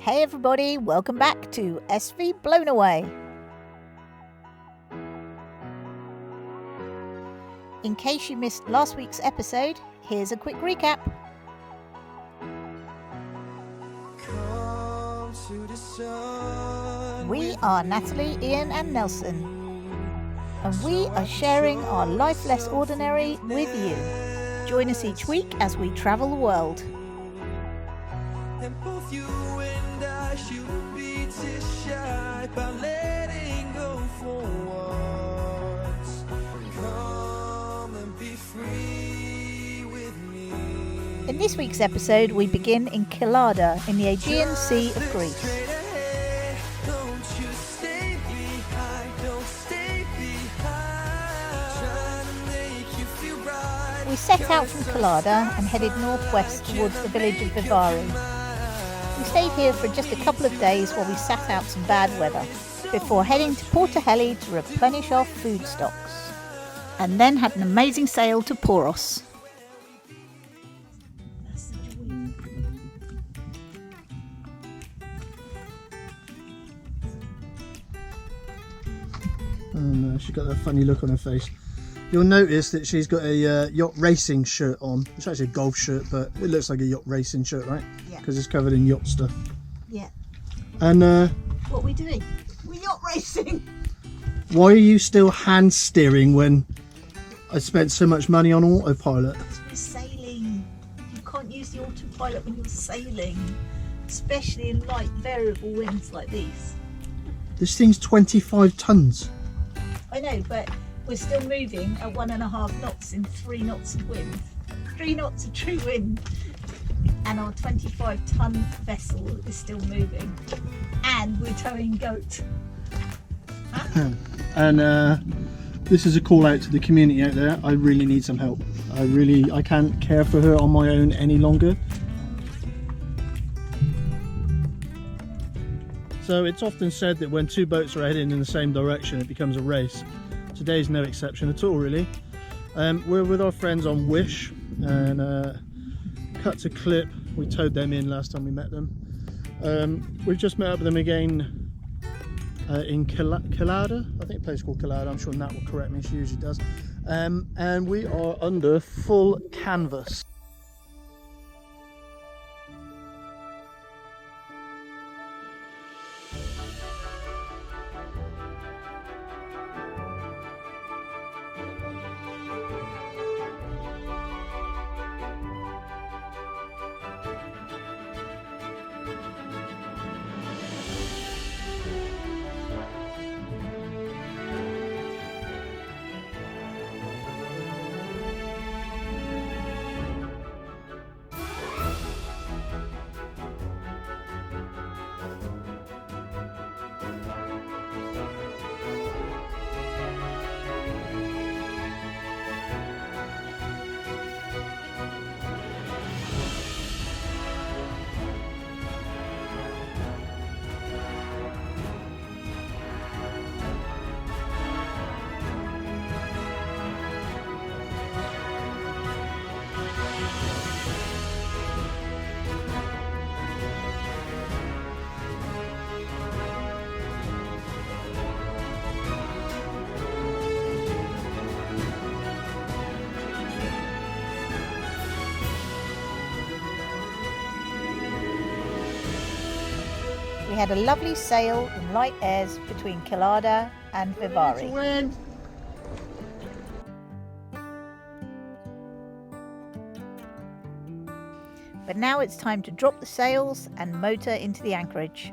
Hey everybody, welcome back to SV Blown Away. In case you missed last week's episode, here's a quick recap. We are Natalie, Ian and Nelson, and we are sharing our life less ordinary with you. Join us each week as we travel the world. And both you and I shouldn't be too shy by letting go for once. Come and be free with me. In this week's episode, we begin in Kyllada in the Aegean Sea of Greece. We set out from Kyllada and headed northwest towards the village of Vivari. We stayed here for just a couple of days while we sat out some bad weather, before heading to Porto Heli to replenish our food stocks, and then had an amazing sail to Poros. Oh no, she's got that funny look on her face. You'll notice that she's got a yacht racing shirt on. It's actually a golf shirt, but it looks like a yacht racing shirt, right? Yeah. Because it's covered in yacht stuff. Yeah. And What are we doing? We're yacht racing! why are you still hand steering when I spent so much money on autopilot? We're sailing. You can't use the autopilot when you're sailing, especially in light variable winds like these. This thing's 25 tons. I know, but we're still moving at 1.5 knots in 3 knots of wind. 3 knots of true wind. And our 25-ton vessel is still moving. And we're towing goat. And this is a call out to the community out there. I really need some help. I can't care for her on my own any longer. So it's often said that when two boats are heading in the same direction, it becomes a race. Today's no exception at all, really. We're with our friends on Wish, and cut to clip. We towed them in last time we met them. We've just met up with them again in Kyllada. I think a place called Kyllada. I'm sure Nat will correct me, she usually does. And we are under full canvas. We had a lovely sail in light airs between Kyllada and Vivari. But now it's time to drop the sails and motor into the anchorage.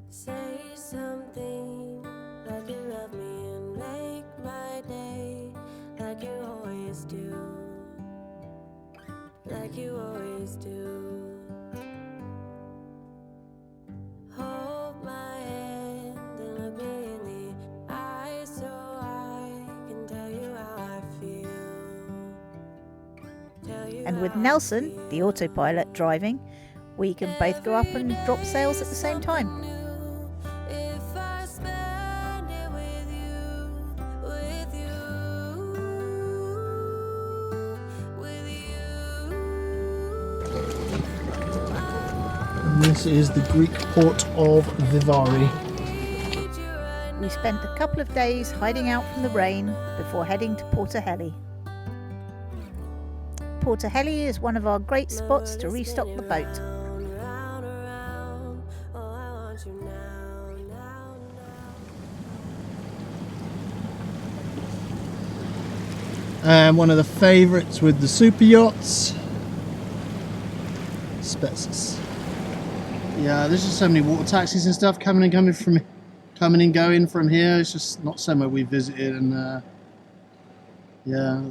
Say something like you love me and make my day, like you always do, like you always do. Hold my hand and look me in the eyes so I can tell you how I feel. Tell you And with how I Nelson, feel. the autopilot, driving, we can both go up and drop sails at the same time. If I spend it with you, with you, with you. This is the Greek port of Vivari. We spent a couple of days hiding out from the rain before heading to Porto Heli. Porto Heli is one of our great spots to restock the boat. And one of the favourites with the super yachts, Spetses. Yeah, there's just so many water taxis and stuff coming and going from here. It's just not somewhere we visited, and yeah,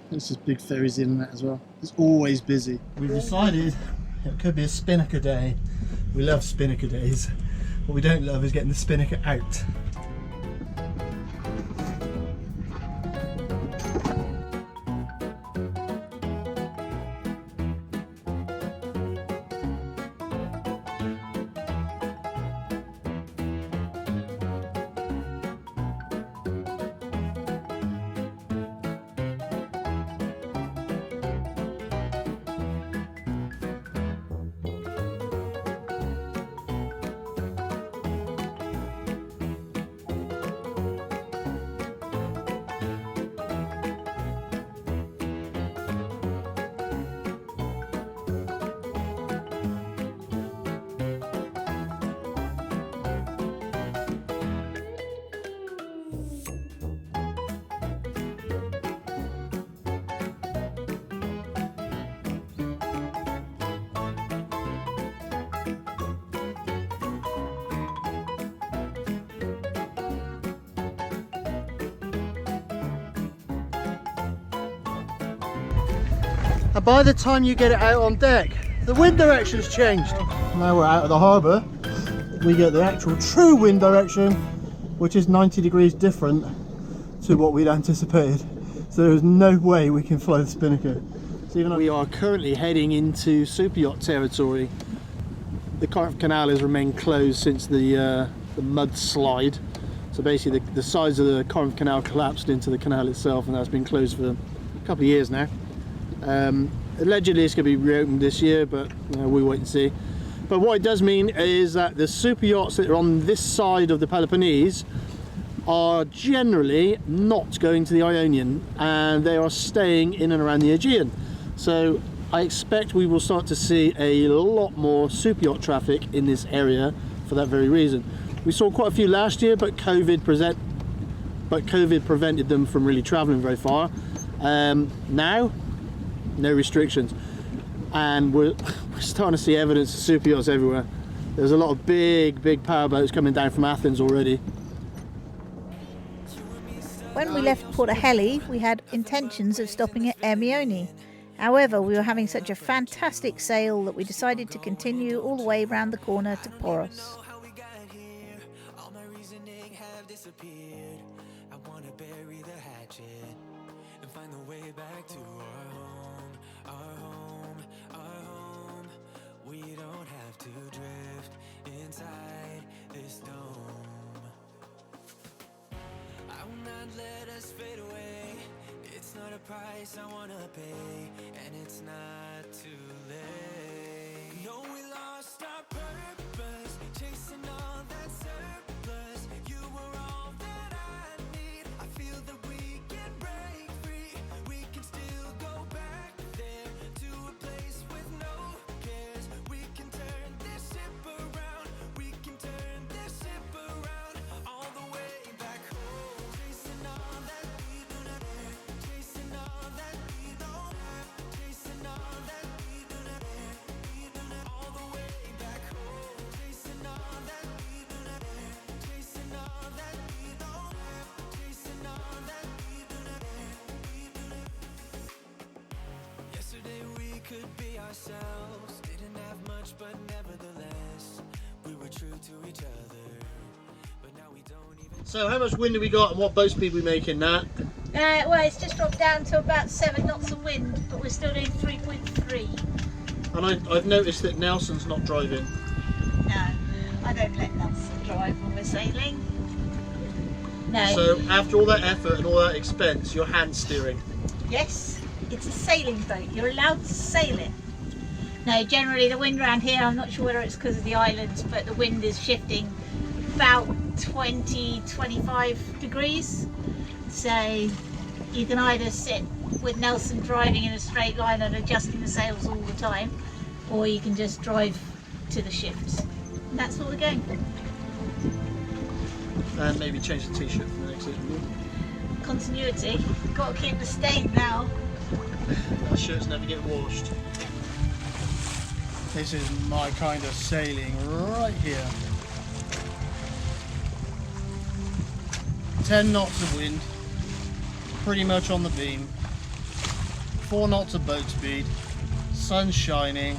there's just big ferries in and that as well. It's always busy. We've decided it could be a spinnaker day. We love spinnaker days. What we don't love is getting the spinnaker out. And by the time you get it out on deck, the wind direction's changed. Now we're out of the harbour, we get the actual true wind direction, which is 90 degrees different to what we'd anticipated. So there's no way we can fly the spinnaker. So we are currently heading into super yacht territory. The Corinth Canal has remained closed since the mudslide. So basically the sides of the Corinth Canal collapsed into the canal itself, and that's been closed for a couple of years now. Allegedly it's going to be reopened this year, but we'll wait and see. But what it does mean is that the super yachts that are on this side of the Peloponnese are generally not going to the Ionian, and they are staying in and around the Aegean. So I expect we will start to see a lot more super yacht traffic in this area for that very reason. We saw quite a few last year, but COVID prevented them from really travelling very far. Now, no restrictions, and we're starting to see evidence of super yachts everywhere. There's a lot of big powerboats coming down from Athens already. When we left Porto Heli, we had intentions of stopping at Ermione. However, we were having such a fantastic sail that we decided to continue all the way around the corner to Poros. Price I wanna pay, and it's not too late. No, we lost our purpose, chasing all that surplus. You were all that I need. I feel that we can break free. We can still go back there to a place with no cares. We can turn this ship around. We can turn this ship around all the way back home. Chasing all that we do not have. Chasing all that we don't have. Chasing all that we do not have. We do not all the way back home. Chasing all that we do not have. Chasing all that we don't have. Chasing all that we do not have. We do not. Yesterday we could be ourselves. Didn't have much, but nevertheless we were true to each other. But now we don't even. So how much wind have we got, and what boat speed are we making, Nat? Well, it's just dropped down to about 7 knots of wind, but we're still doing 3.3. And I've noticed that Nelson's not driving. No, I don't let Nelson drive when we're sailing. No. So after all that effort and all that expense, you're hand steering. Yes, it's a sailing boat. You're allowed to sail it. No, generally the wind around here, I'm not sure whether it's because of the islands, but the wind is shifting about 20-25 degrees. So you can either sit with Nelson driving in a straight line and adjusting the sails all the time, or you can just drive to the shifts. And that's what we're going for. And maybe change the t-shirt for the next season. Continuity. Got to keep the stain now. Our shirts never get washed. This is my kind of sailing right here. 10 knots of wind, pretty much on the beam. 4 knots of boat speed, sun shining,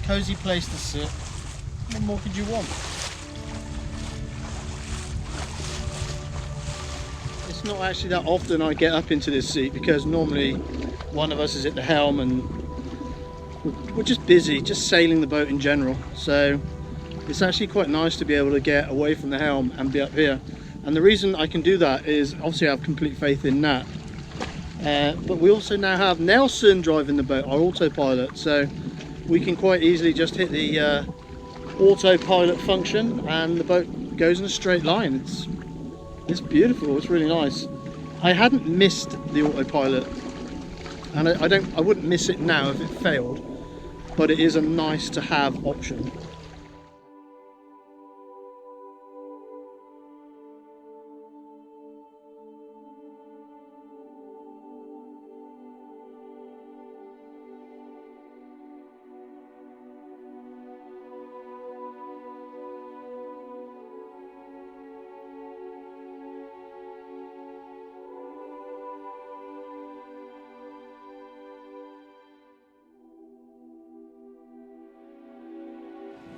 cozy place to sit. What more could you want? It's not actually that often I get up into this seat because normally one of us is at the helm and we're just busy, just sailing the boat in general. So it's actually quite nice to be able to get away from the helm and be up here. And the reason I can do that is obviously I have complete faith in Nat. But we also now have Nelson driving the boat, our autopilot. So we can quite easily just hit the autopilot function and the boat goes in a straight line. It's beautiful, it's really nice. I hadn't missed the autopilot and I wouldn't miss it now if it failed, but it is a nice to have option.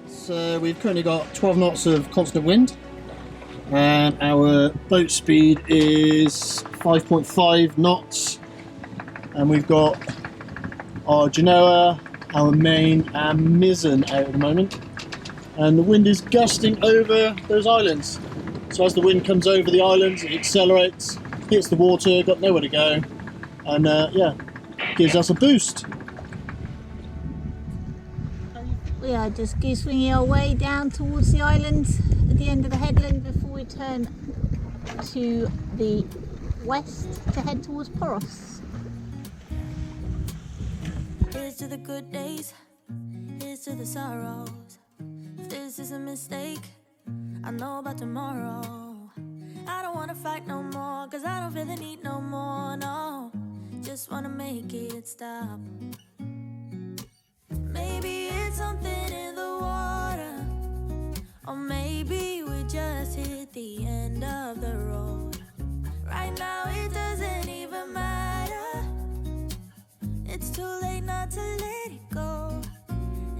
So we've currently got 12 knots of constant wind and our boat speed is 5.5 knots and we've got our genoa, our main and mizzen out at the moment, and the wind is gusting over those islands. So as the wind comes over the islands it accelerates, hits the water, got nowhere to go, and yeah, gives us a boost. We are just goose-winging our way down towards the island at the end of the headland before we turn to the west to head towards Poros. Here's to the good days, here's to the sorrows. If this is a mistake, I know about tomorrow. I don't wanna fight no more, cause I don't feel the need no more, no. Just wanna make it stop. Maybe it's something in the water, or maybe we just hit the end of the road. Right now it doesn't even matter, it's too late not to let it go.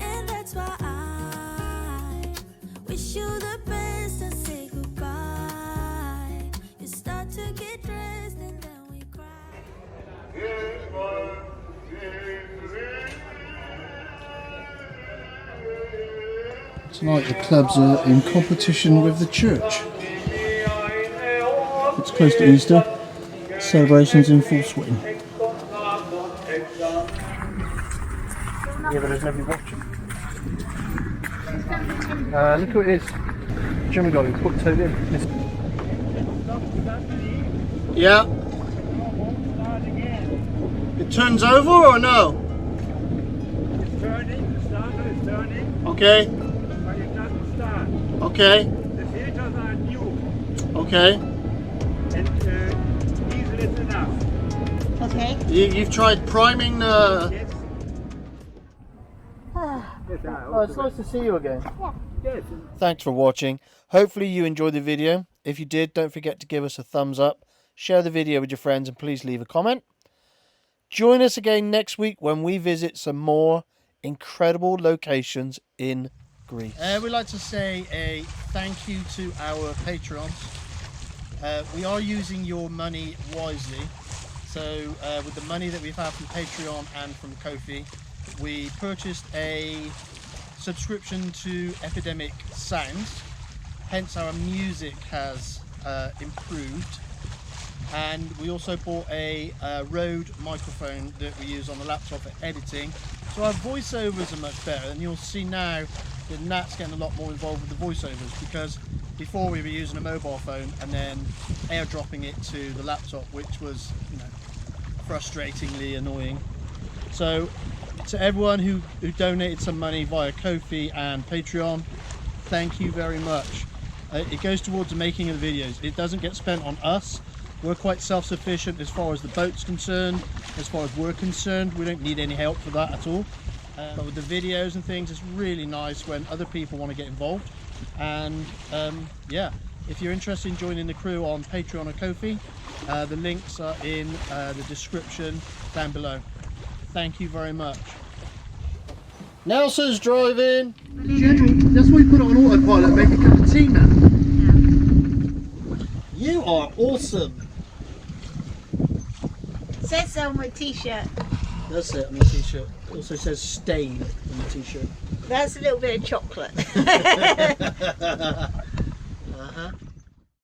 And that's why I wish you the best and say goodbye. You start to get dressed and then we cry. Tonight the clubs are in competition with the church. It's close to Easter, celebrations in full swing. Yeah, but there's nobody watching. Look who it is. German guy who put Toad in. Yeah. It turns over or no? It's turning, the starter is turning, Okay. but it doesn't start. Okay. The filters are new, Okay. and diesel is enough. Okay. You've tried priming the... Yes. Yes, Oh, it's nice to see you again. yes. Thanks for watching. Hopefully you enjoyed the video. If you did, don't forget to give us a thumbs up, share the video with your friends, and please leave a comment. Join us again next week when we visit some more incredible locations in Greece. We'd like to say a thank you to our patrons. We are using your money wisely. So with the money that we've had from Patreon and from Ko-fi, we purchased a subscription to Epidemic Sounds. Hence our music has improved. And we also bought a Rode microphone that we use on the laptop for editing. So our voiceovers are much better, and you'll see now that Nat's getting a lot more involved with the voiceovers, because before we were using a mobile phone and then airdropping it to the laptop, which was, you know, frustratingly annoying. So to everyone who donated some money via Ko-fi and Patreon, thank you very much. It goes towards the making of the videos. It doesn't get spent on us. We're quite self-sufficient as far as the boat's concerned, as far as we're concerned. We don't need any help for that at all. But with the videos and things, it's really nice when other people want to get involved. And yeah, if you're interested in joining the crew on Patreon or Ko-fi, the links are in the description down below. Thank you very much. Nelson's driving. General, that's why you put it on autopilot and make a cup of tea, man. You are awesome. Says so on my t-shirt. That's it on the t-shirt. It also says stain on the t-shirt. That's a little bit of chocolate.